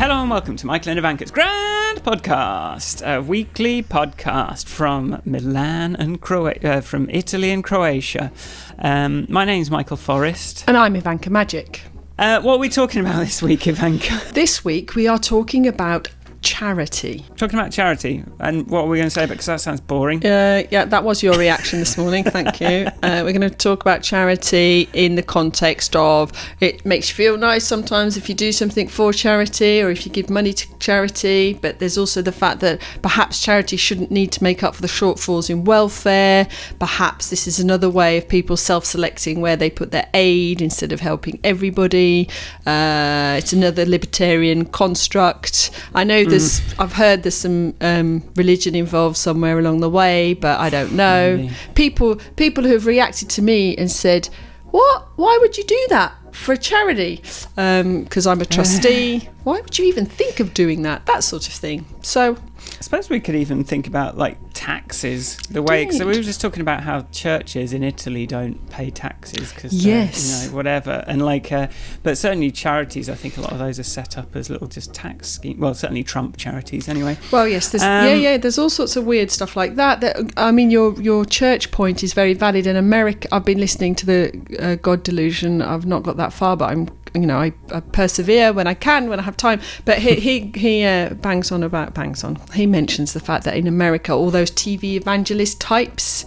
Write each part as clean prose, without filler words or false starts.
Hello and welcome to Michael and Ivanka's Grand Podcast, a weekly podcast from Milan and from Italy and Croatia. My name's Michael Forrest. And I'm Ivanka Majic. What are we talking about this week, Ivanka? This week we are talking about charity. Talking about charity, and what are we going to say? Because that sounds boring. Yeah, that was your reaction this morning. Thank you. We're going to talk about charity in the context of it makes you feel nice sometimes if you do something for charity or if you give money to charity. But there's also the fact that perhaps charity shouldn't need to make up for the shortfalls in welfare. Perhaps this is another way of people self-selecting where they put their aid instead of helping everybody. It's another libertarian construct. I know I've heard there's some religion involved somewhere along the way, but I don't know. Maybe. People who have reacted to me and said, "What? Why would you do that for a charity?" Because I'm a trustee. Why would you even think of doing that? That sort of thing. So I suppose we could even think about like taxes, the way. So we were just talking about how churches in Italy don't pay taxes because whatever, and but certainly charities. I think a lot of those are set up as little just tax scheme. Well, certainly Trump charities anyway. Well, yes, there's all sorts of weird stuff like that. I mean, your church point is very valid. In America, I've been listening to the God Delusion. I've not got that far, but I persevere when I can, when I have time. But he bangs on. He mentions the fact that in America, all those TV evangelist types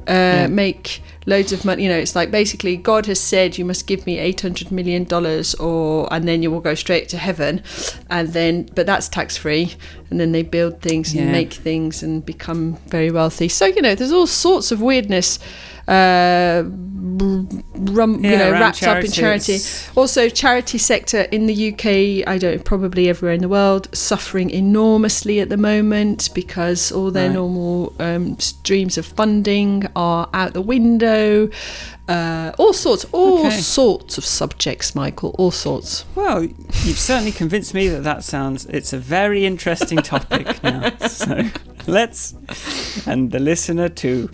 make loads of money. It's like basically God has said you must give me $800 million and then you will go straight to heaven, but that's tax free, and then they build things and make things and become very wealthy. So there's all sorts of weirdness wrapped up in charity. Also, charity sector in the UK, probably everywhere in the world, suffering enormously at the moment because all their normal streams of funding are out the window. All sorts of subjects, Michael, all sorts. Well, you've certainly convinced me it's a very interesting topic now. So and the listener too.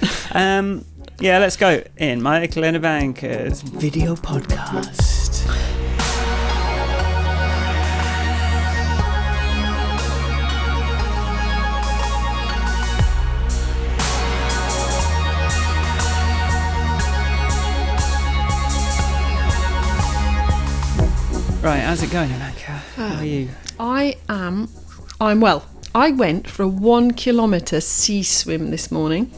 Let's go in Michael and Ivanka's video podcast. Right, how's it going, Ivanka? How are you? I'm well. I went for a 1 kilometre sea swim this morning.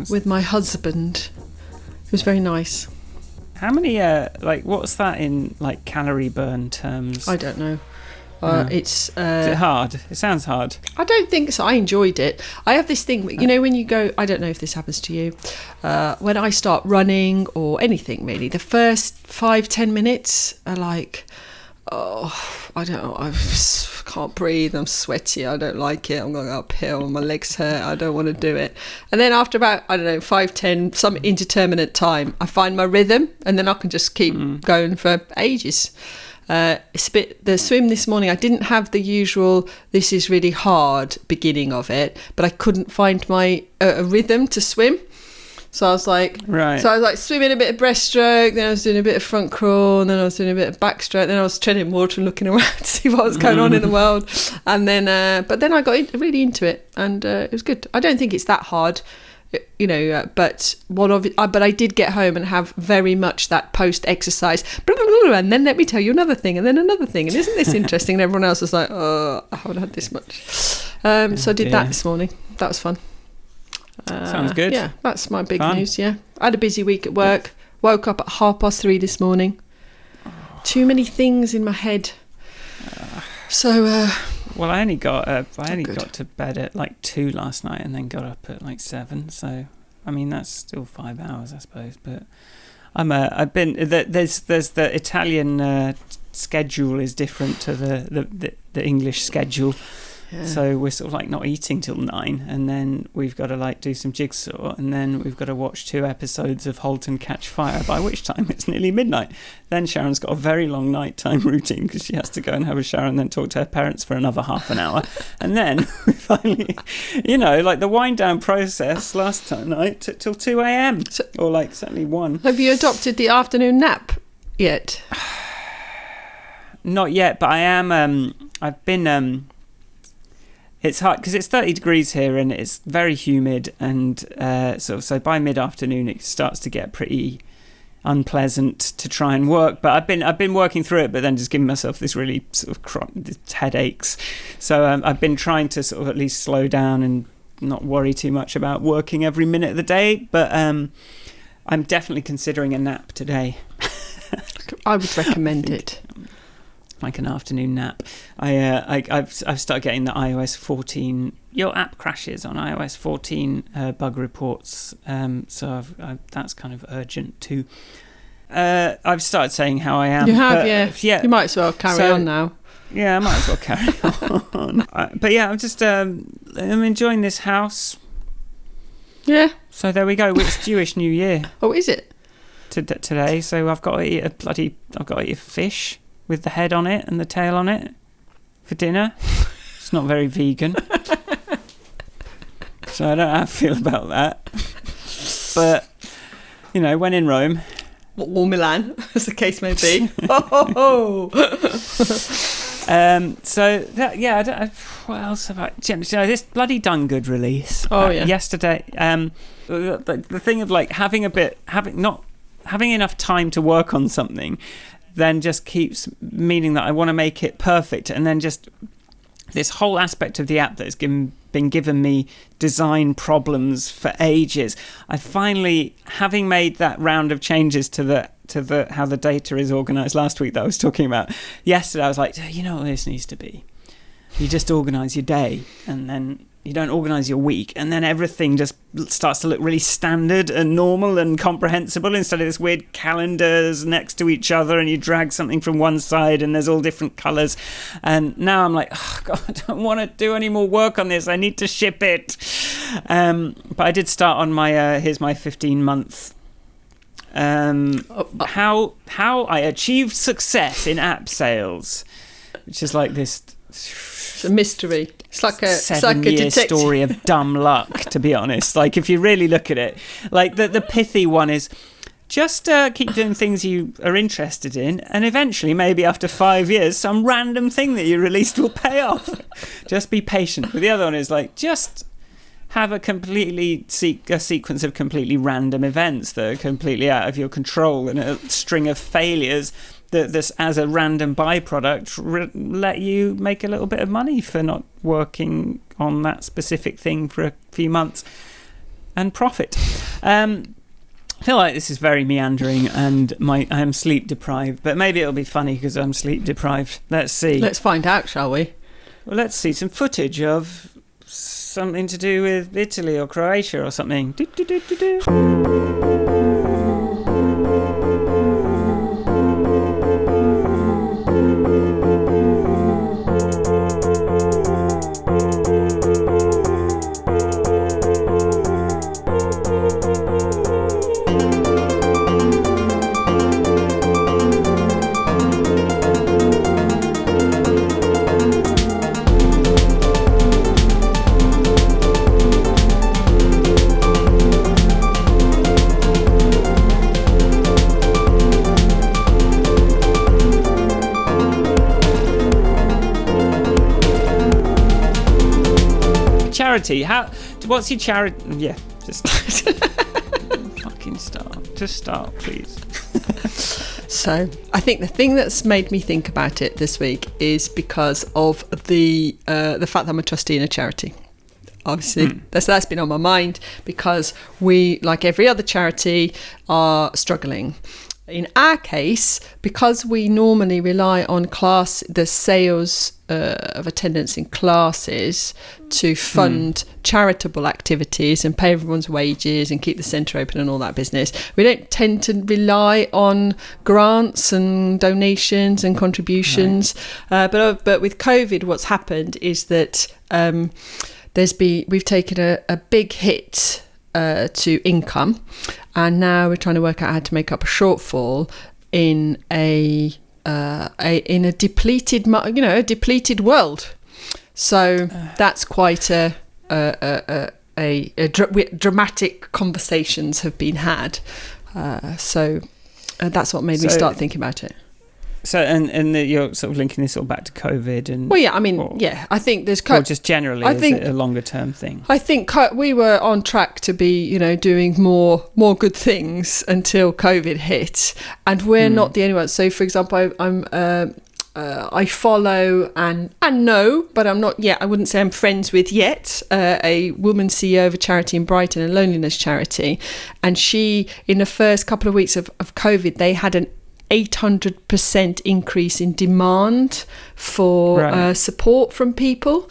With my husband. It was very nice. How many what's that in calorie burn terms? I don't know. Is it hard? It sounds hard. I don't think so. I enjoyed it. I have this thing, when you go, I don't know if this happens to you, when I start running or anything really, the first 5-10 minutes are like, I don't know, I can't breathe, I'm sweaty, I don't like it, I'm going uphill, my legs hurt, I don't want to do it. And then after about, 5-10, some indeterminate time, I find my rhythm, and then I can just keep going for ages. It's a bit, the swim this morning, I didn't have the usual, this is really hard beginning of it, but I couldn't find my a rhythm to swim. So I was swimming a bit of breaststroke, then I was doing a bit of front crawl, and then I was doing a bit of backstroke, then I was treading water and looking around to see what was going on in the world. And then, but then I got really into it, and it was good. I don't think it's that hard, but but I did get home and have very much that post-exercise, and then let me tell you another thing, and then another thing, and isn't this interesting? And everyone else was like, I haven't had this much. So I did that this morning. That was fun. Sounds good. Yeah, that's my big news. Yeah, I had a busy week at work. Woke up at 3:30 this morning. Too many things in my head. Well, I only got to bed at 2 last night, and then got up at 7. So, I mean, that's still 5 hours, I suppose. But I've been there's the Italian schedule is different to the English schedule. Yeah. So we're sort of not eating till 9, and then we've got to do some jigsaw, and then we've got to watch 2 episodes of *Halt and Catch Fire*, by which time it's nearly midnight. Then Sharon's got a very long nighttime routine because she has to go and have a shower and then talk to her parents for another half an hour. And then we finally, the wind down process last night took till 2 a.m. Or certainly 1. Have you adopted the afternoon nap yet? not yet, but I am. I've been. It's hard because it's 30 degrees here and it's very humid, and so by mid-afternoon it starts to get pretty unpleasant to try and work. But I've been working through it, but then just giving myself this really sort of headaches. So I've been trying to sort of at least slow down and not worry too much about working every minute of the day. But I'm definitely considering a nap today. I would recommend it. Like an afternoon nap. I've started getting the iOS 14. Your app crashes on iOS 14 bug reports. So that's kind of urgent too. I've started saying how I am. You have, yeah. You might as well carry on now. Yeah, I might as well carry on. But yeah, I'm just I'm enjoying this house. Yeah. So there we go. It's Jewish New Year. Oh, is it? Today, so I've got to eat a fish with the head on it and the tail on it for dinner. It's not very vegan. So I don't know how I feel about that. But, when in Rome. Or Milan, as the case may be. So, I don't, what else have I... this bloody Done Good release. Oh, yeah. Yesterday, the thing of having enough time to work on something then just keeps meaning that I want to make it perfect, and then just this whole aspect of the app that has been given me design problems for ages. I finally, having made that round of changes to the how the data is organized last week that I was talking about yesterday, I was like, you know what this needs to be? You just organize your day, and then you don't organise your week, and then everything just starts to look really standard and normal and comprehensible instead of this weird calendars next to each other and you drag something from one side and there's all different colours. And now I'm like, oh God, I don't want to do any more work on this. I need to ship it. But I did start on my here's my 15-month how I achieved success in app sales, which is like this... It's a mystery. It's like a 7-year story of dumb luck, to be honest. Like, if you really look at it, like the pithy one is just keep doing things you are interested in, and eventually, maybe after 5 years, some random thing that you released will pay off. Just be patient. But the other one is like, just have a sequence of completely random events that are completely out of your control, and a string of failures that this, as a random byproduct, let you make a little bit of money for not working on that specific thing for a few months and profit. I feel like this is very meandering, and I am sleep deprived, but maybe it'll be funny because I'm sleep deprived. Let's see. Let's find out, shall we? Well, let's see some footage of something to do with Italy or Croatia or something. Charity. What's your charity? Yeah, just fucking start. Just start, please. So, I think the thing that's made me think about it this week is because of the fact that I'm a trustee in a charity. Obviously, that's been on my mind because we, like every other charity, are struggling. In our case, because we normally rely on the sales of attendance in classes to fund charitable activities and pay everyone's wages and keep the centre open and all that business, we don't tend to rely on grants and donations and contributions. Right. But with COVID, what's happened is that we've taken a big hit to income, and now we're trying to work out how to make up a shortfall in a depleted world. So that's quite dramatic conversations have been had. So that's what made me start thinking about it. So, you're sort of linking this all back to COVID and... Well, yeah, I mean, I think there's... Or just generally, is it a longer term thing? I think we were on track to be, doing more good things until COVID hit. And we're not the only ones. So, for example, I follow and know, but I'm not yet, I wouldn't say I'm friends with yet, a woman CEO of a charity in Brighton, a loneliness charity. And she, in the first couple of weeks of COVID, they had an 800% increase in demand for support from people.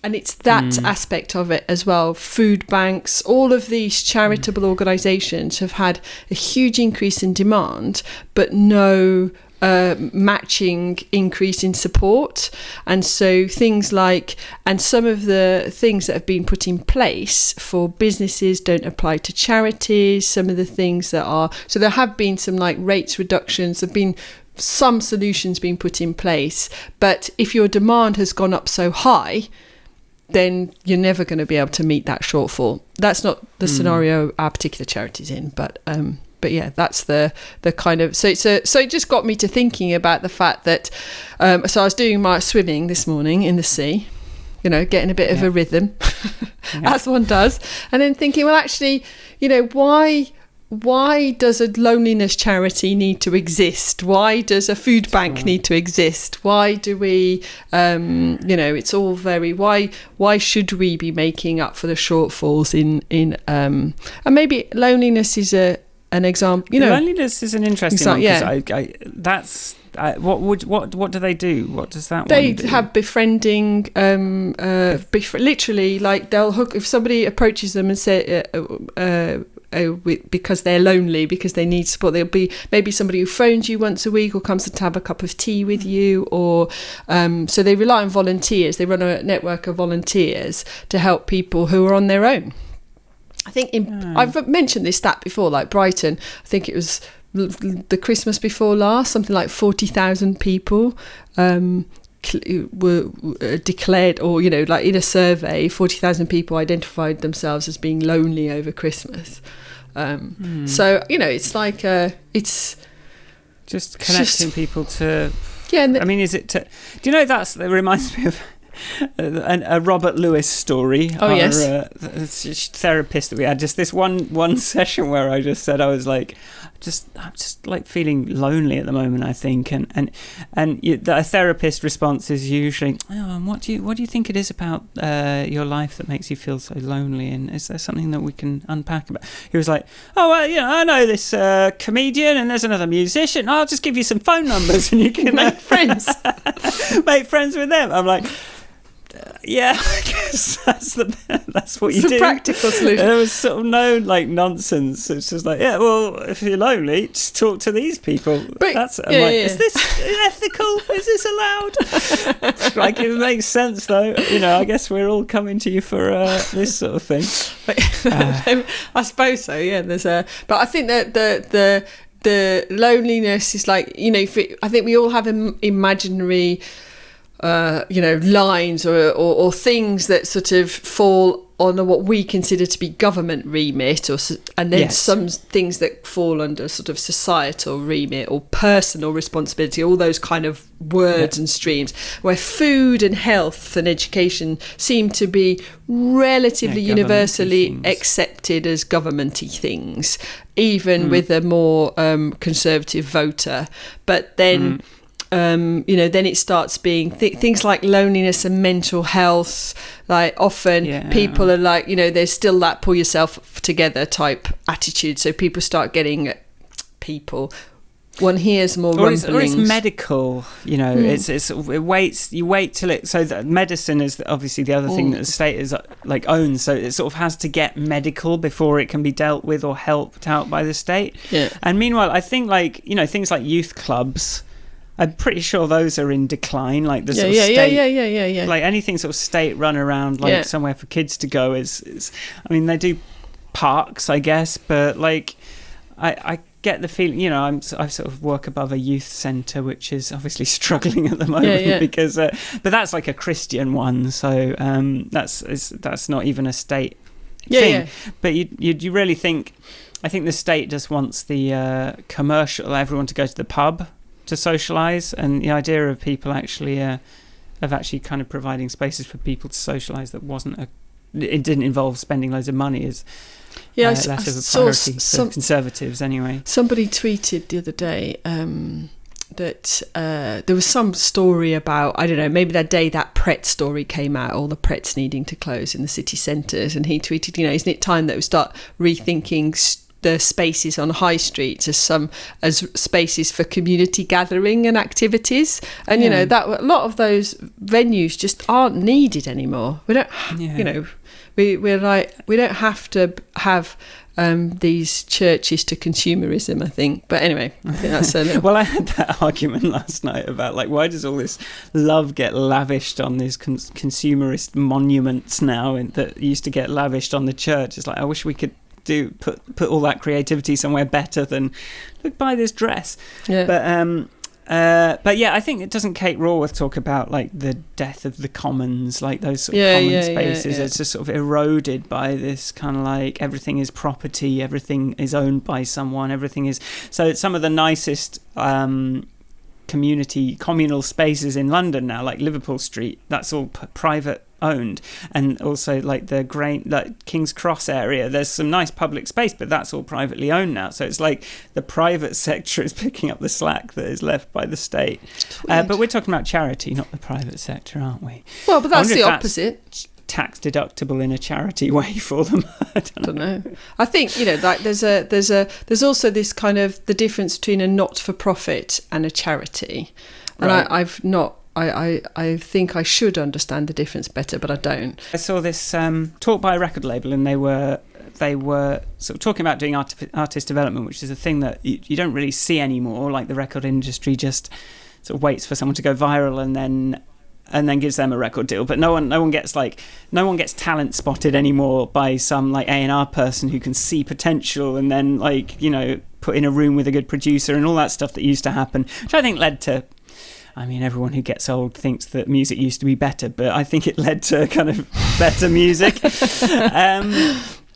And it's that aspect of it as well. Food banks, all of these charitable organisations have had a huge increase in demand, but no matching increase in support. And so things like, and some of the things that have been put in place for businesses don't apply to charities. Some of the things that are, so there have been some like rates reductions, there have been some solutions being put in place. But if your demand has gone up so high, then you're never going to be able to meet that shortfall. That's not the scenario our particular charity's in, but yeah, that's the kind of so it just got me to thinking about the fact that so I was doing my swimming this morning in the sea, getting a bit of a rhythm, as one does, and then thinking, well, actually, why does a loneliness charity need to exist? Why does a food bank need to exist? Why do we, it's all very, why should we be making up for the shortfalls in and maybe loneliness is an example, loneliness is an interesting one, because what do they do? What does that they do? Have befriending, literally, like they'll hook, if somebody approaches them and say because they're lonely, because they need support, there'll be maybe somebody who phones you once a week or comes to have a cup of tea with you, or so they rely on volunteers. They run a network of volunteers to help people who are on their own. I think I've mentioned this stat before, like Brighton, I think it was the Christmas before last, something like 40,000 people were declared, or, like in a survey, 40,000 people identified themselves as being lonely over Christmas. So, it's like, it's... Just connecting people to... Yeah. I mean, is it... that reminds me of... a Robert Lewis story. Yes. Therapist that we had, just this one session where I just said, I was like, I'm just like feeling lonely at the moment, I think, and a therapist response is usually, and what do you think it is about your life that makes you feel so lonely, and is there something that we can unpack about? He was like, I know this comedian, and there's another musician, I'll just give you some phone numbers and you can make friends make friends with them. I'm like, yeah, I guess that's what you do. It's a practical solution. There was sort of no nonsense. It's just like, if you're lonely, just talk to these people. But, is this ethical? Is this allowed? Like, it makes sense though. I guess we're all coming to you for this sort of thing. I suppose so. Yeah, but I think that the loneliness is like, I think we all have imaginary lines or things that sort of fall on what we consider to be government remit, and then some things that fall under sort of societal remit or personal responsibility, all those kind of words and streams, where food and health and education seem to be relatively universally accepted as governmenty things, even with a more conservative voter. But then then it starts being things like loneliness and mental health. Like often people are like, there's still that pull yourself together type attitude. So people start getting one hears more rumblings. Or it's medical, you wait till it. So that medicine is obviously the other thing that the state is like owns. So it sort of has to get medical before it can be dealt with or helped out by the state. Yeah. And meanwhile, I think things like youth clubs, I'm pretty sure those are in decline. Like the sort of state, like anything sort of state run around, like somewhere for kids to go is. I mean, they do parks, I guess, but like, I get the feeling, I sort of work above a youth centre, which is obviously struggling at the moment because, but that's like a Christian one, so that's not even a state thing. But you really think, I think the state just wants the commercial, everyone to go to the pub. to socialise, and the idea of people actually of actually kind of providing spaces for people to socialise that it didn't involve spending loads of money is less of a priority for Conservatives anyway. Somebody tweeted the other day that there was some story about, I don't know, maybe that day that Pret story came out, all the Prets needing to close in the city centres, and he tweeted, isn't it time that we start rethinking the spaces on high streets as spaces for community gathering and activities, and that a lot of those venues just aren't needed anymore. We don't, we're like, we don't have to have these churches to consumerism, I think. But anyway, I think that's a little... Well, I had that argument last night about, like, why does all this love get lavished on these consumerist monuments now that used to get lavished on the church? It's like, I wish we could put all that creativity somewhere better than, look, buy this dress. Yeah. But yeah, I think it doesn't Kate Raworth talk about like the death of the commons, like those sort of common spaces. It's just sort of eroded by this kind of like everything is property, everything is owned by someone, everything is. So some of the nicest communal spaces in London now, like Liverpool Street, that's all private owned, and also like King's Cross area, there's some nice public space, but that's all privately owned now. So it's like the private sector is picking up the slack that is left by the state. But we're talking about charity, not the private sector, aren't we? Well, but that's the opposite. Tax deductible in a charity way for them. I don't know. I think like there's also this kind of the difference between a not-for-profit and a charity, and right. I think I should understand the difference better, but I don't. I saw this talk by a record label, and they were sort of talking about doing artist development, which is a thing that you don't really see anymore. Like the record industry just sort of waits for someone to go viral and then gives them a record deal. But no one gets talent spotted anymore by some like A&R person who can see potential and then put in a room with a good producer and all that stuff that used to happen, which I think led to. I mean, everyone who gets old thinks that music used to be better, but I think it led to kind of better music. I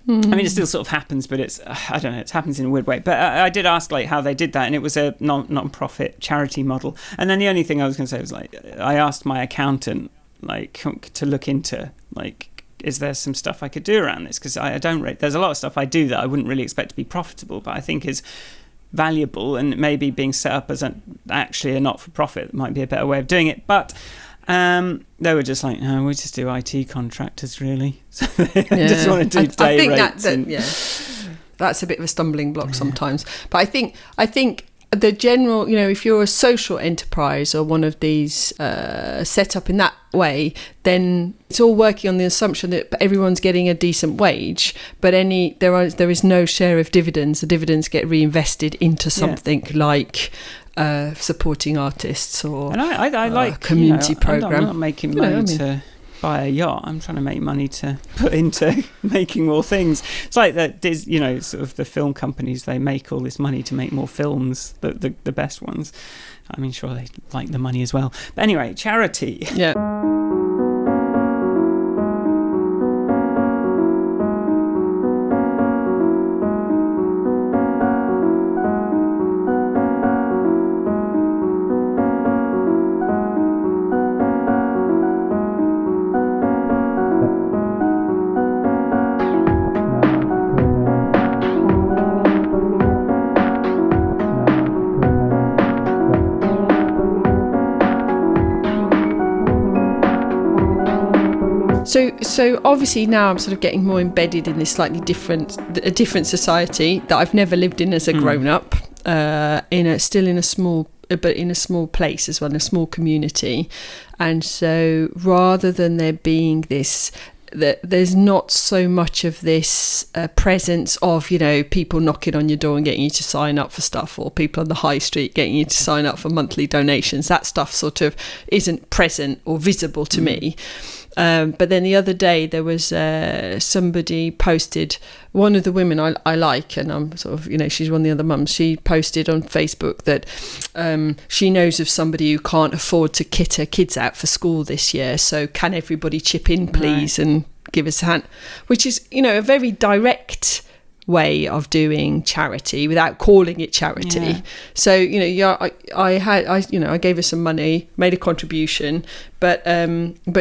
mean, it still sort of happens, but I don't know, it happens in a weird way. But I did ask like how they did that, and it was a non-profit charity model. And then the only thing I was going to say was like, I asked my accountant like to look into like, is there some stuff I could do around this? Because there's a lot of stuff I do that I wouldn't really expect to be profitable, but I think is valuable, and maybe being set up as actually a not-for-profit might be a better way of doing it. But they were just like, no, we just do IT contractors, really. So they just want to do day rates. That's a bit of a stumbling block sometimes. But I think the general, if you're a social enterprise or one of these set up in that way, then it's all working on the assumption that everyone's getting a decent wage, but there is no share of dividends. The dividends get reinvested into something like supporting artists or I like community program. I'm not making money to buy a yacht. I'm trying to make money to put into making more things. It's like that, sort of the film companies, they make all this money to make more films, the best ones. I mean, sure, they like the money as well. But anyway, charity. Yeah. So obviously now I'm sort of getting more embedded in this slightly different society that I've never lived in as a grown-up, still in a small place as well, in a small community. And so rather than there being this, there's not so much of this presence of, people knocking on your door and getting you to sign up for stuff, or people on the high street getting you to sign up for monthly donations. That stuff sort of isn't present or visible to me. But then the other day there was somebody posted, one of the women I like, and I'm sort of, she's one of the other mums, she posted on Facebook that she knows of somebody who can't afford to kit her kids out for school this year, so can everybody chip in please and give us a hand, which is, a very direct way of doing charity without calling it charity. Yeah. So I gave her some money, made a contribution, but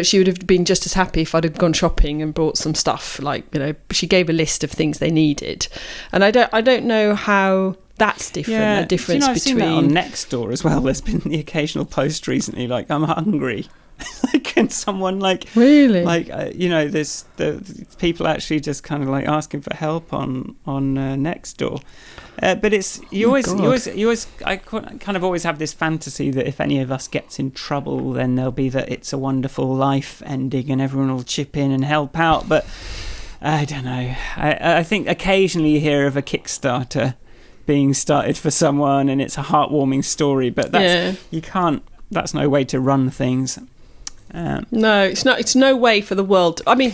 she would have been just as happy if I'd have gone shopping and bought some stuff. Like, she gave a list of things they needed, and I don't know how that's different. Yeah. The difference I've between seen that on Nextdoor as well. There's been the occasional post recently, like, I'm hungry. Can someone really there's the people actually just kind of like asking for help on Nextdoor, but it's I kind of always have this fantasy that if any of us gets in trouble, then there'll be that It's a Wonderful Life ending and everyone will chip in and help out. But I don't know. I think occasionally you hear of a Kickstarter being started for someone and it's a heartwarming story, but that's no way to run things. No, it's not. It's no way for the world. I mean,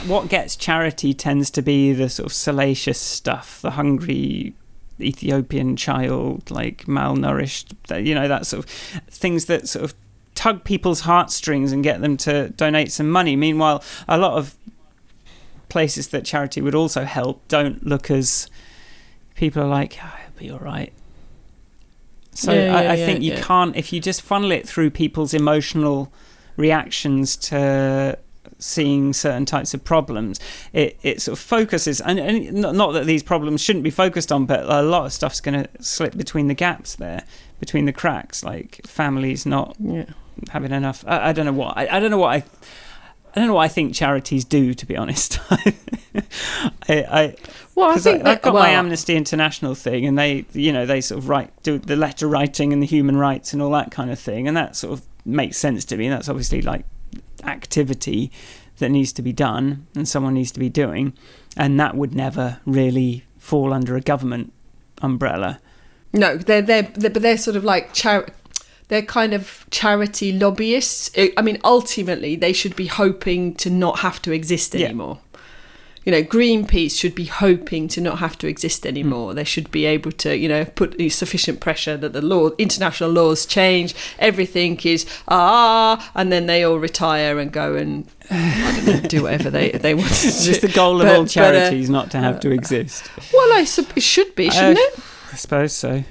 what gets charity tends to be the sort of salacious stuff, the hungry Ethiopian child, like malnourished, that sort of things that sort of tug people's heartstrings and get them to donate some money. Meanwhile, a lot of places that charity would also help don't look as, people are like, it'll be all right. So I think you can't, if you just funnel it through people's emotional reactions to seeing certain types of problems, it sort of focuses, and not that these problems shouldn't be focused on, but a lot of stuff's going to slip between the gaps there, between the cracks, like families not having enough. I don't know what I think charities do, to be honest. I've got my Amnesty International thing, and they sort of do the letter writing and the human rights and all that kind of thing, and that sort of makes sense to me. And that's obviously like activity that needs to be done and someone needs to be doing, and that would never really fall under a government umbrella. No, they're sort of like they're kind of charity lobbyists. I mean, ultimately, they should be hoping to not have to exist anymore. Greenpeace should be hoping to not have to exist anymore. They should be able to, put sufficient pressure that the international laws change. Everything is, and then they all retire and go and, I don't know, do whatever they want to do. It's just the goal of all charities not to have to exist. Well, it should be, shouldn't it? I suppose so.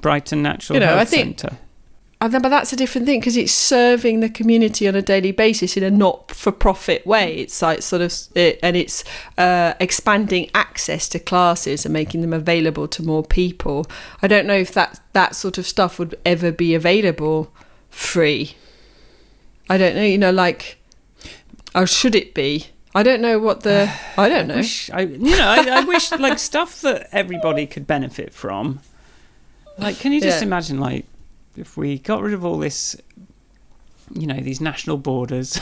Brighton Natural Health Centre. But that's a different thing, because it's serving the community on a daily basis in a not-for-profit way. It's like and it's expanding access to classes and making them available to more people. I don't know if that sort of stuff would ever be available free. I don't know, or should it be? I don't know I don't know. I wish like stuff that everybody could benefit from. Like, can you just imagine, if we got rid of all this, these national borders,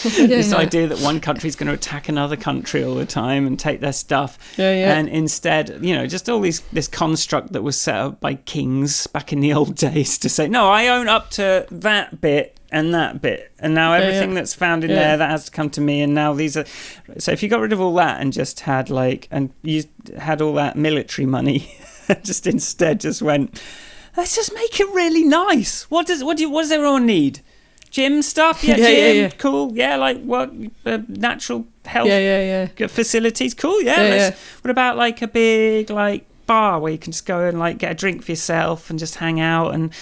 this idea that one country's going to attack another country all the time and take their stuff, and instead, just all this construct that was set up by kings back in the old days to say, no, I own up to that bit and that bit, and now everything that's found in there, that has to come to me, and now these are... So if you got rid of all that and just had and you had all that military money, just instead just went... Let's just make it really nice. What does everyone need? Gym stuff? Gym, cool. Natural health facilities, cool. What about a big bar where you can just go and get a drink for yourself and just hang out? And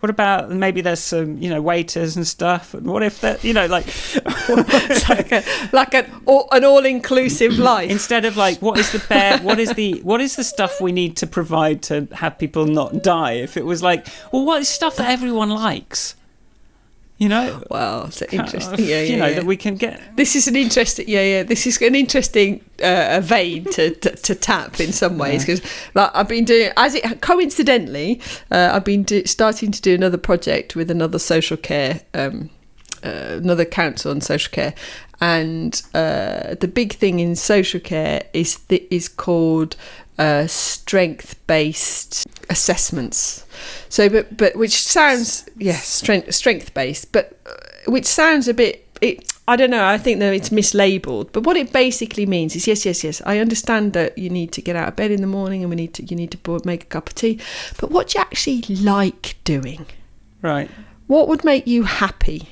what about maybe there's some waiters and stuff? And what if that it's an all-inclusive life instead of what is the stuff we need to provide to have people not die? If it was what is stuff that everyone likes? Well, it's interesting. That we can get. This is an interesting. This is an interesting vein to tap in some ways, because I've been doing coincidentally. I've been starting to do another project with another social care, another council on social care, and the big thing in social care is called strength-based assessments. So, but which sounds strength-based, but which sounds a bit. I don't know. I think that it's mislabeled. But what it basically means is yes. I understand that you need to get out of bed in the morning and you need to make a cup of tea. But what do you actually like doing? Right. What would make you happy?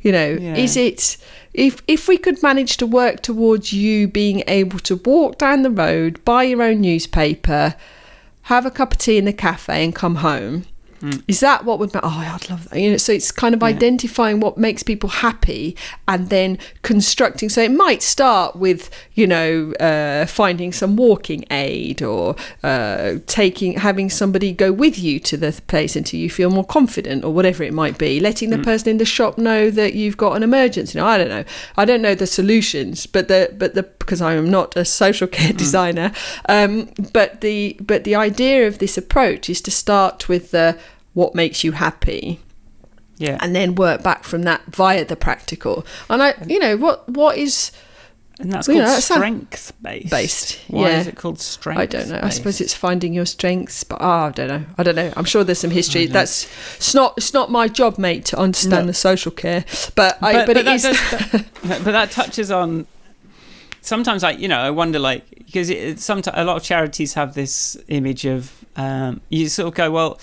Is it, if we could manage to work towards you being able to walk down the road, buy your own newspaper, have a cup of tea in the cafe and come home, is that what would matter? Oh, I'd love that. So it's kind of identifying what makes people happy and then constructing. So it might start with, finding some walking aid or having somebody go with you to the place until you feel more confident, or whatever it might be. Letting the person in the shop know that you've got an emergency. I don't know. I don't know the solutions, but because I am not a social care designer. But the idea of this approach is to start with what makes you happy, and then work back from that via the practical. And what is, and that's called strength based. Why is it called strength? I don't know. I suppose it's finding your strengths, but I don't know. I'm sure there's some history. It's not my job, mate, to understand the social care, but it is. But that touches on. Sometimes, I wonder, because sometimes a lot of charities have this image of you sort of go, well,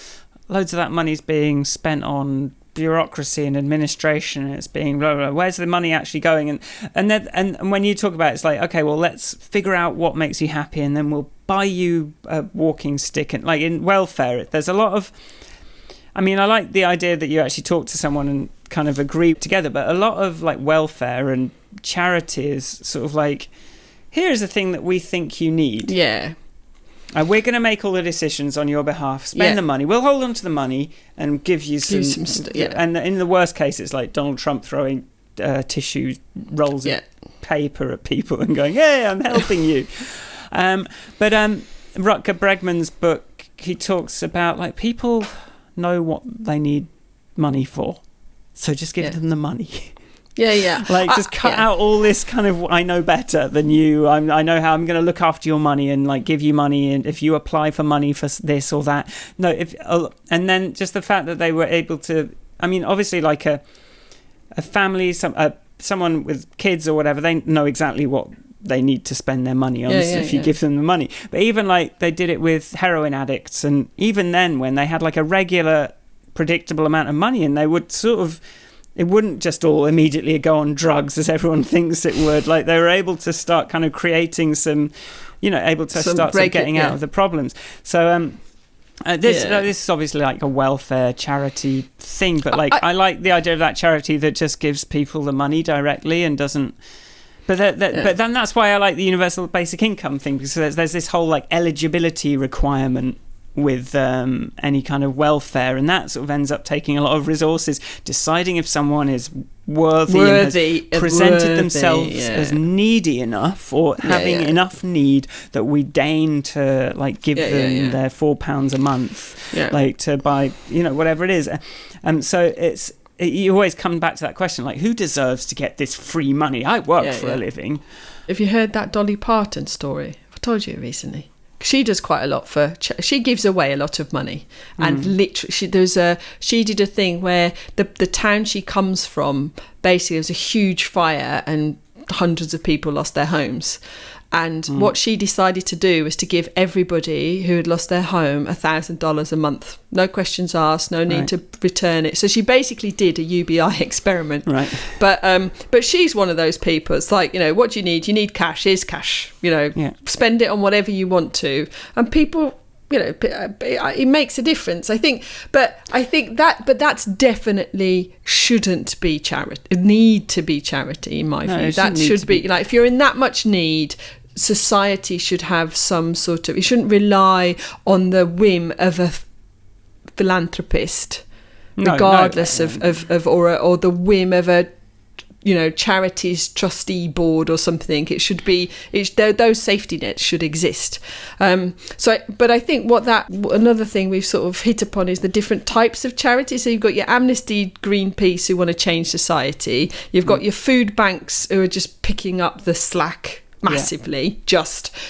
loads of that money's being spent on bureaucracy and administration, and it's being blah, blah, blah. Where's the money actually going? And when you talk about it, it's like, okay, well, let's figure out what makes you happy, and then we'll buy you a walking stick. And in welfare, there's a lot of. I like the idea that you actually talk to someone and kind of agree together, but a lot of welfare and charity is sort of here's the thing that we think you need. Yeah. And we're going to make all the decisions on your behalf. Spend the money. We'll hold on to the money and give you some. And in the worst case, it's like Donald Trump throwing tissue rolls of paper at people and going, "Hey, I'm helping you." But Rutger Bregman's book, he talks about people know what they need money for, so just give them the money. Just cut out all this kind of, I know better than you. I know how I'm going to look after your money and give you money. And if you apply for money for this or that, and then just the fact that they were able to, obviously a family, someone with kids or whatever, they know exactly what they need to spend their money on if you give them the money. But even they did it with heroin addicts. And even then, when they had a regular, predictable amount of money, and they would sort of, it wouldn't just all immediately go on drugs as everyone thinks it would. They were able to start kind of creating some, start getting out of the problems. So this is obviously a welfare charity thing, but I like the idea of that charity that just gives people the money directly and doesn't. But then that's why I like the universal basic income thing, because there's this whole eligibility requirement with any kind of welfare, and that sort of ends up taking a lot of resources, deciding if someone is worthy and has presented themselves as needy enough or having enough need that we deign to give them their £4 a month to buy whatever it is. So you always come back to that question, who deserves to get this free money? I work for a living. Have you heard that Dolly Parton story? I told you recently. She does quite a lot she gives away a lot of money, and literally she did a thing where the town she comes from, basically there was a huge fire and hundreds of people lost their homes, and what she decided to do was to give everybody who had lost their home $1,000 a month, no questions asked, no need to return it. So she basically did a UBI experiment, right? But she's one of those people. It's what do you need? You need cash. Here's cash. Spend it on whatever you want to, and people. It makes a difference, I think. But that's definitely shouldn't be charity. Need to be charity, in my view. That should be if you're in that much need, society should have some sort of. It shouldn't rely on the whim of a philanthropist, regardless of or the whim of a charities trustee board or something. It should be those safety nets should exist. But I think another thing we've sort of hit upon is the different types of charities. So you've got your Amnesty, Greenpeace, who want to change society. You've got your food banks who are just picking up the slack massively,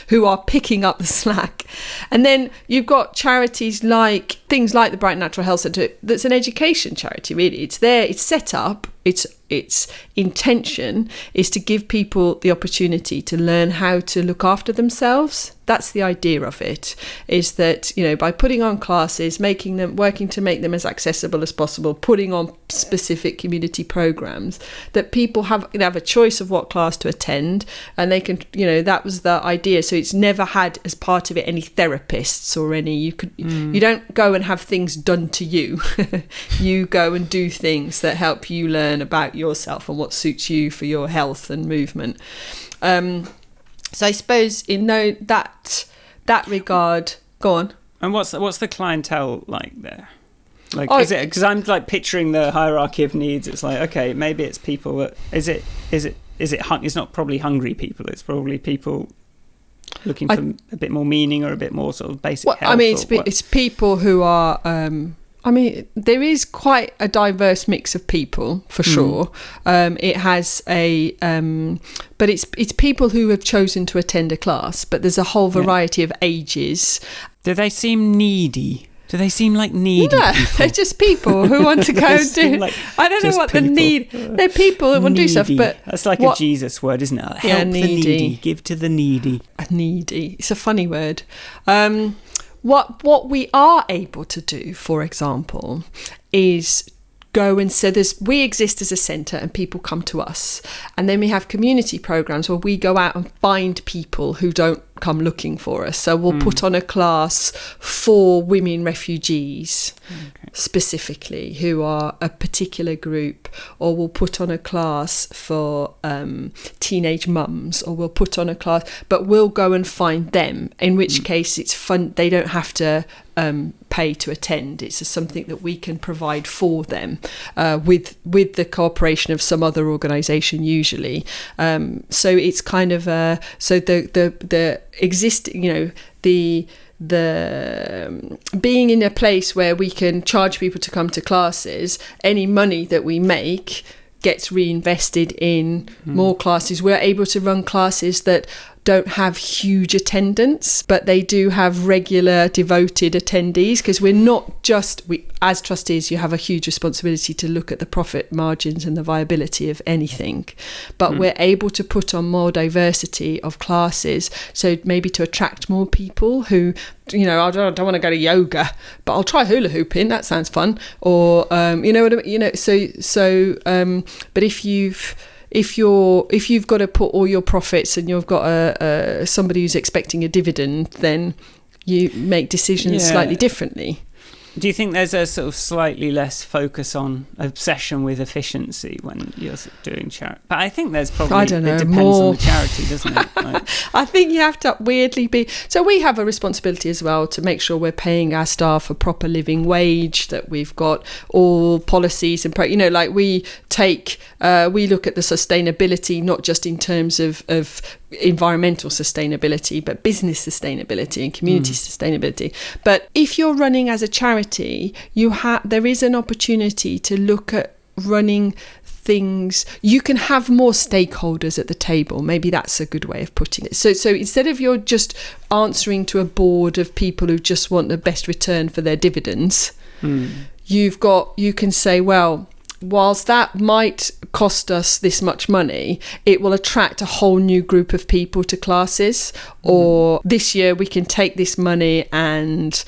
who are picking up the slack. And then you've got charities things like the Brighton Natural Health Centre, that's an education charity, really. It's set up, it's its intention is to give people the opportunity to learn how to look after themselves. That's the idea of it, is that, you know, by putting on classes, working to make them as accessible as possible, putting on specific community programs, that people have a choice of what class to attend, and they can, you know, that was the idea. So it's never had as part of it any therapists or any, you don't go and have things done to you. You go and do things that help you learn about yourself and what suits you for your health and movement. So I suppose in that regard, go on. And what's the clientele like there? Like, is it, because I'm like picturing the hierarchy of needs. It's like, okay, maybe it's people that it's not probably hungry people. It's probably people looking for a bit more meaning or a bit more sort of basic health. I mean, it's people who are. I mean, there is quite a diverse mix of people, for sure. It has but it's people who have chosen to attend a class, but there's a whole variety of ages. Do they seem needy? Do they seem like needy people? They're just people who want to go and do... Like I don't know what people. the need... They're people who want to do stuff, but... That's like a Jesus word, isn't it? Help the needy. Give to the needy. Needy. It's a funny word. What we are able to do, for example, is go and so we exist as a centre and people come to us, and then we have community programmes where we go out and find people who don't come looking for us. So we'll put on a class for women refugees, specifically, who are a particular group, or we'll put on a class for teenage mums, or we'll put on a class, but we'll go and find them, in which case it's fun. They don't have to pay to attend. It's just something that we can provide for them with the cooperation of some other organisation usually. So it's kind of so the existing, you know, the being in a place where we can charge people to come to classes, any money that we make gets reinvested in more classes. We're able to run classes that don't have huge attendance, but they do have regular devoted attendees, because we're not just, as trustees, you have a huge responsibility to look at the profit margins and the viability of anything, but we're able to put on more diversity of classes, so maybe to attract more people who, you know, I don't want to go to yoga, but I'll try hula hooping, that sounds fun, or you know what I mean, you know, but if you've got to put all your profits and you've got somebody who's expecting a dividend, then you make decisions slightly differently. Do you think there's a sort of slightly less focus on obsession with efficiency when you're doing charity? But I think there's probably, I don't know, it depends on the charity, doesn't it? Like, I think you have to weirdly be... So we have a responsibility as well to make sure we're paying our staff a proper living wage, that we've got all policies and, you know, like we look at the sustainability, not just in terms of environmental sustainability, but business sustainability and community sustainability. But if you're running as a charity, there is an opportunity to look at running things. You can have more stakeholders at the table. Maybe that's a good way of putting it. So instead of you're just answering to a board of people who just want the best return for their dividends, you can say, well, whilst that might cost us this much money, it will attract a whole new group of people to classes. Or this year we can take this money and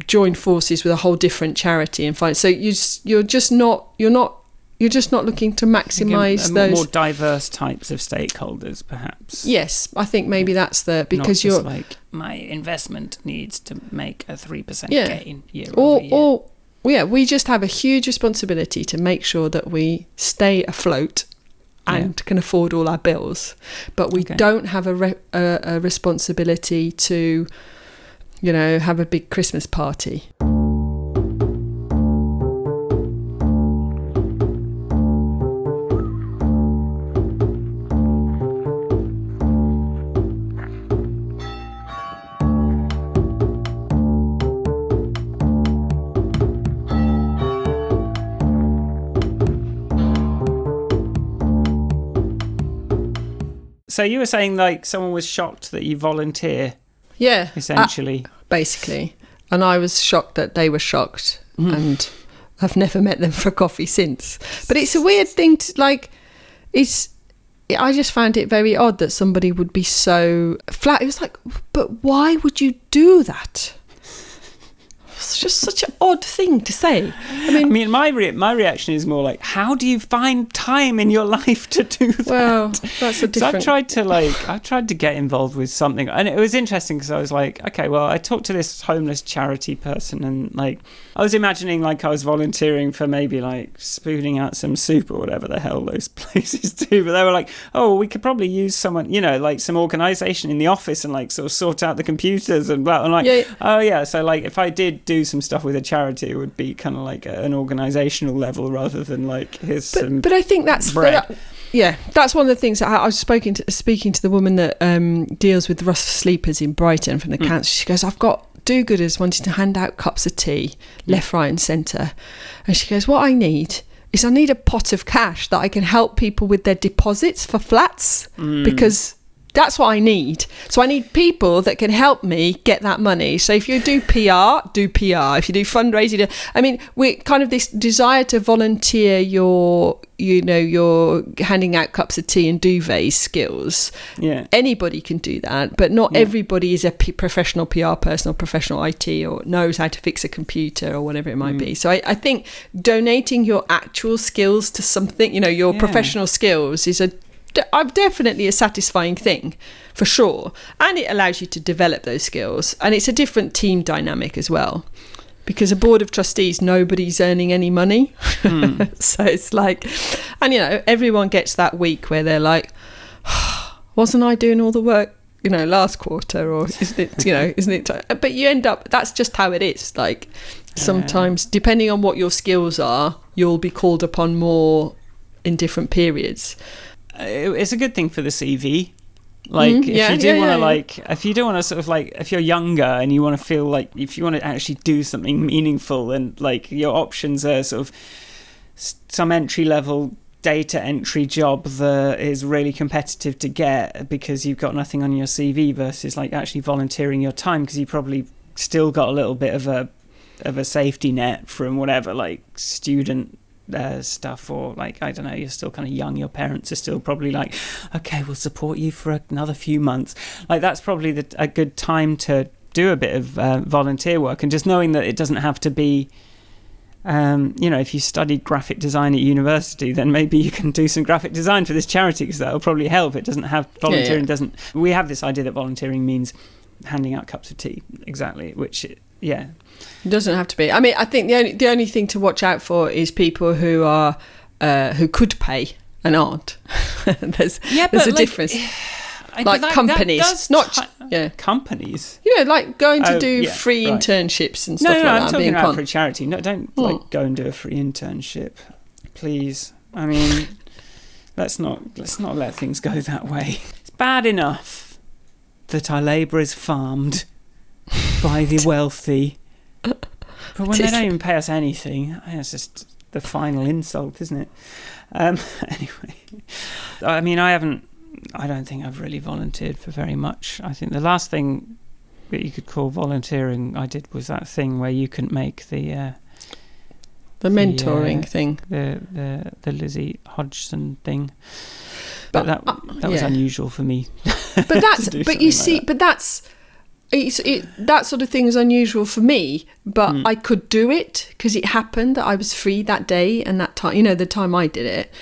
join forces with a whole different charity and find. So you're just not looking to maximise those more diverse types of stakeholders, perhaps. Yes, I think maybe that's because not just like my investment needs to make a 3% gain year over year. We just have a huge responsibility to make sure that we stay afloat and can afford all our bills, but we don't have a responsibility to, you know, have a big Christmas party. So you were saying like someone was shocked that you volunteer. Yeah. Essentially. Basically. And I was shocked that they were shocked. And I've never met them for coffee since. But it's a weird thing to like. I just found it very odd that somebody would be so flat. It was like, but why would you do that? It's just such an odd thing to say. I mean, my reaction is more like, how do you find time in your life to do that? Well, that's a different. So I tried to get involved with something, and it was interesting because I was like, okay, well, I talked to this homeless charity person, and like, I was imagining like I was volunteering for maybe like spooning out some soup or whatever the hell those places do. But they were like, oh, we could probably use someone, like some organisation in the office and like sort of sort out the computers and blah. And like, oh yeah, so like if I did do some stuff with a charity, it would be kind of like an organisational level rather than like But I think that's bread. That's one of the things that I was speaking to the woman that deals with rough sleepers in Brighton from the council. She goes, I've got do-gooders wanting to hand out cups of tea left, right and centre, and she goes, what I need a pot of cash that I can help people with their deposits for flats, because that's what I need. So I need people that can help me get that money. So if you do PR, do PR. If you do fundraising, we're kind of this desire to volunteer your handing out cups of tea and duvet skills. Yeah. Anybody can do that, but not everybody is a professional PR person or professional IT or knows how to fix a computer or whatever it might be. So I think donating your actual skills to something, your professional skills is definitely a satisfying thing for sure, and it allows you to develop those skills, and it's a different team dynamic as well, because a board of trustees, nobody's earning any money. So it's like, and everyone gets that week where they're like, wasn't I doing all the work last quarter, or isn't it but you end up, that's just how it is. Like sometimes depending on what your skills are, you'll be called upon more in different periods. It's a good thing for the CV. Like if you do want to sort of like, if you're younger and you want to feel like, if you want to actually do something meaningful, and like your options are sort of some entry level data entry job that is really competitive to get because you've got nothing on your CV, versus like actually volunteering your time because you probably still got a little bit of a safety net from whatever, like student stuff, or like, I don't know, you're still kind of young, your parents are still probably like, okay, we'll support you for another few months. Like that's probably a good time to do a bit of volunteer work, and just knowing that it doesn't have to be if you studied graphic design at university, then maybe you can do some graphic design for this charity, because that'll probably help. It doesn't have volunteering we have this idea that volunteering means handing out cups of tea, exactly, which it doesn't have to be. I think the only thing to watch out for is people who are who could pay and aren't. there's a difference. Like companies, companies. Like going to do free internships and stuff like that. I'm talking about for a charity. No, don't go and do a free internship, please. I mean, let's not let things go that way. It's bad enough that our labour is farmed by the wealthy, but when they don't even pay us anything, it's just the final insult, isn't it? Anyway, I don't think I've really volunteered for very much. I think the last thing that you could call volunteering I did was that thing where you couldn't make the mentoring thing, the Lizzie Hodgson thing. But that was unusual for me. But that's that sort of thing is unusual for me, but I could do it because it happened that I was free that day and that time, the time I did it.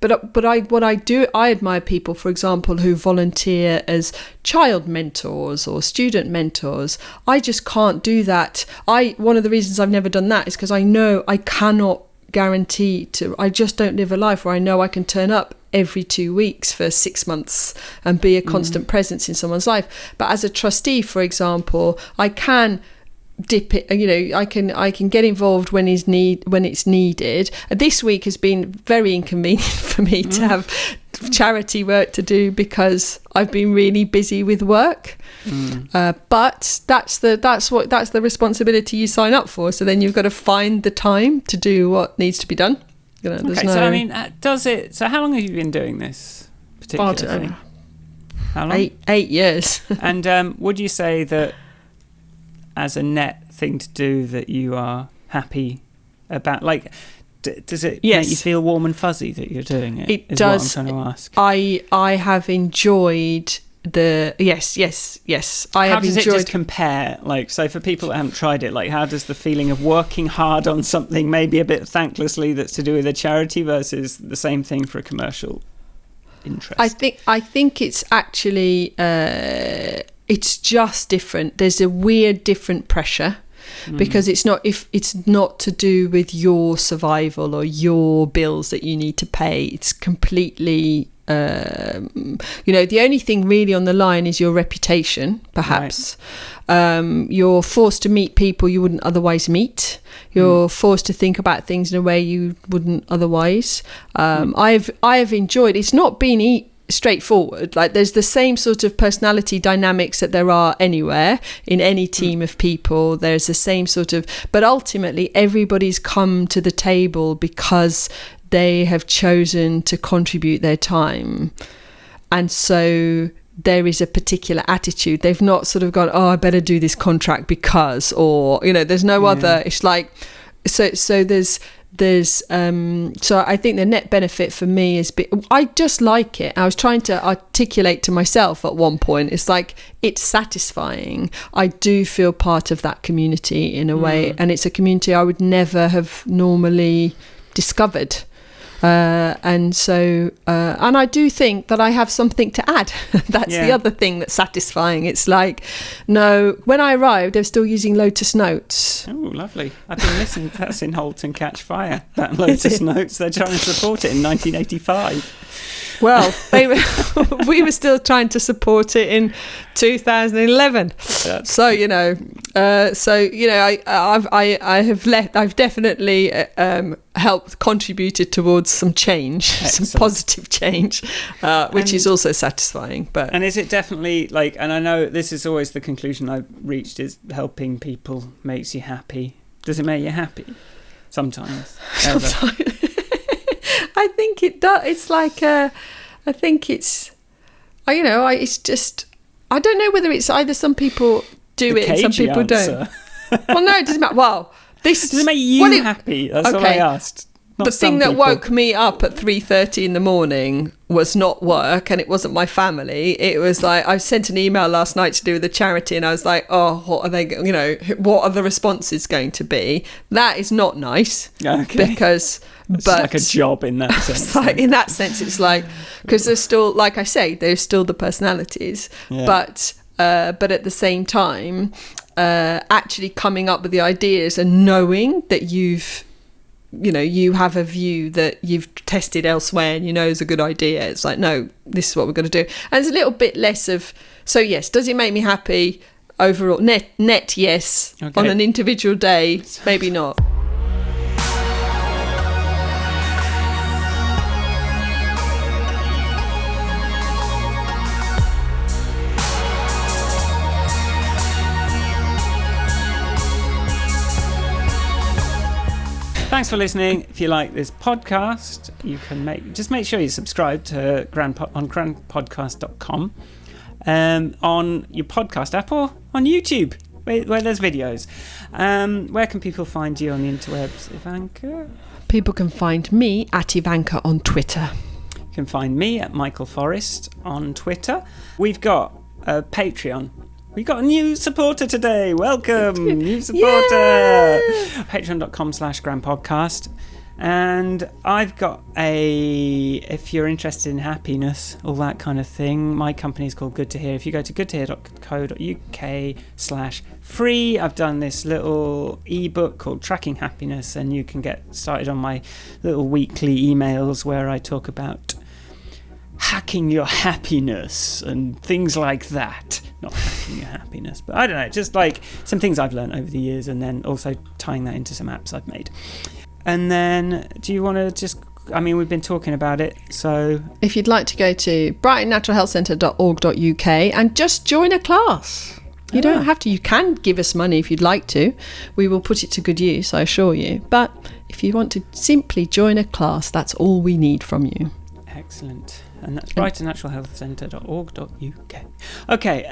But I admire people, for example, who volunteer as child mentors or student mentors. I just can't do that. One of the reasons I've never done that is because I know I cannot guarantee I just don't live a life where I know I can turn up every 2 weeks for 6 months and be a constant presence in someone's life. But as a trustee, for example, I can dip it, I can get involved when it's needed. This week has been very inconvenient for me to have charity work to do because I've been really busy with work. But that's the responsibility you sign up for. So then you've got to find the time to do what needs to be done. So how long have you been doing this particular thing? How long? 8 years. And would you say that as a net thing to do, that you are happy about, like, does it Yes. make you feel warm and fuzzy that you're doing it? It is does. what I'm trying to ask. I have enjoyed yes. I How have does enjoyed. it just compare? Like, so for people that haven't tried it, like, how does the feeling of working hard on something, maybe a bit thanklessly, that's to do with a charity versus the same thing for a commercial interest? I think it's actually it's just different. There's a weird different pressure. Because it's not to do with your survival or your bills that you need to pay. It's completely, the only thing really on the line is your reputation, perhaps. Right. You're forced to meet people you wouldn't otherwise meet. You're forced to think about things in a way you wouldn't otherwise. I have enjoyed. It's not been straightforward. Like, there's the same sort of personality dynamics that there are anywhere in any team of people. There's the same sort of, but ultimately everybody's come to the table because they have chosen to contribute their time, and so there is a particular attitude. They've not sort of gone, oh, I better do this contract because, or there's no other. It's like, so there's so I think the net benefit for me is I just like it. I was trying to articulate to myself at one point, it's like, it's satisfying. I do feel part of that community in a way, and it's a community I would never have normally discovered. And so and I do think that I have something to add. That's the other thing that's satisfying. It's like, no, when I arrived they're still using Lotus Notes. Oh, lovely. I've been listening. That's in Halt and Catch Fire, that Lotus Notes. They're trying to support it in 1985. Well, we were still trying to support it in 2011. I've definitely contributed towards some change. Excellent. Some positive change, which is also satisfying. And is it definitely, like, and I know this is always the conclusion I've reached, is helping people makes you happy. Does it make you happy? Sometimes. I think it does. It's like, I think it's, it's just, I don't know whether it's either some people do it and some people don't. Well, no, it doesn't matter. Well, does it make you happy? That's what I asked. The thing that woke me up at 3:30 in the morning was not work, and it wasn't my family. It was like, I sent an email last night to do with the charity, and I was like, oh, what are they, what are the responses going to be? That is not nice. Okay. Because, it's like a job in that sense. In that sense, it's like, because there's still, like I say, there's still the personalities, but at the same time, actually coming up with the ideas and knowing that you have a view that you've tested elsewhere and is a good idea. It's like, no, this is what we're going to do. And it's a little bit less of, so yes, does it make me happy overall? Net yes. Okay. On an individual day, maybe not. Thanks for listening. If you like this podcast, you can make sure you subscribe to on grandpodcast.com, on your podcast app, or on YouTube where there's videos. Where can people find you on the interwebs, Ivanka? People can find me at Ivanka on Twitter. You can find me at Michael Forrest on Twitter. We've got a Patreon. We got a new supporter today. Welcome, new supporter. Patreon.com/grandpodcast. And I've got if you're interested in happiness, all that kind of thing, my company is called Good to Hear. If you go to goodtohear.co.uk/free, I've done this little ebook called Tracking Happiness, and you can get started on my little weekly emails where I talk about hacking your happiness and things like that. Not hacking your happiness, but I don't know, just like some things I've learned over the years, and then also tying that into some apps I've made. And then, do you want to just, we've been talking about it, so if you'd like to go to brightonnaturalhealthcentre.org.uk and just join a class. You don't have to. You can give us money if you'd like to. We will put it to good use, I assure you. But if you want to simply join a class, that's all we need from you. Excellent. And that's brightonnaturalhealthcentre.org.uk. Okay,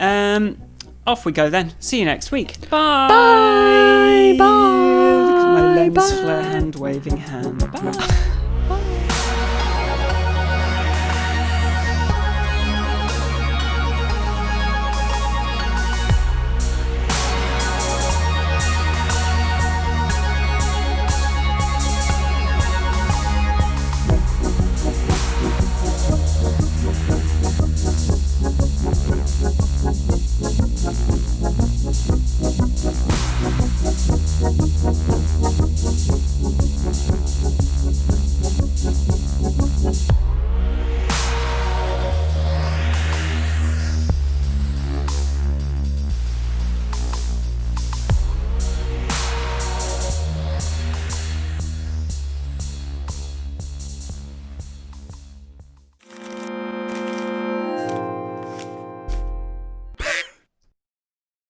off we go then. See you next week. Bye. Bye. Bye. Lens bye. flare hand waving hand. Bye.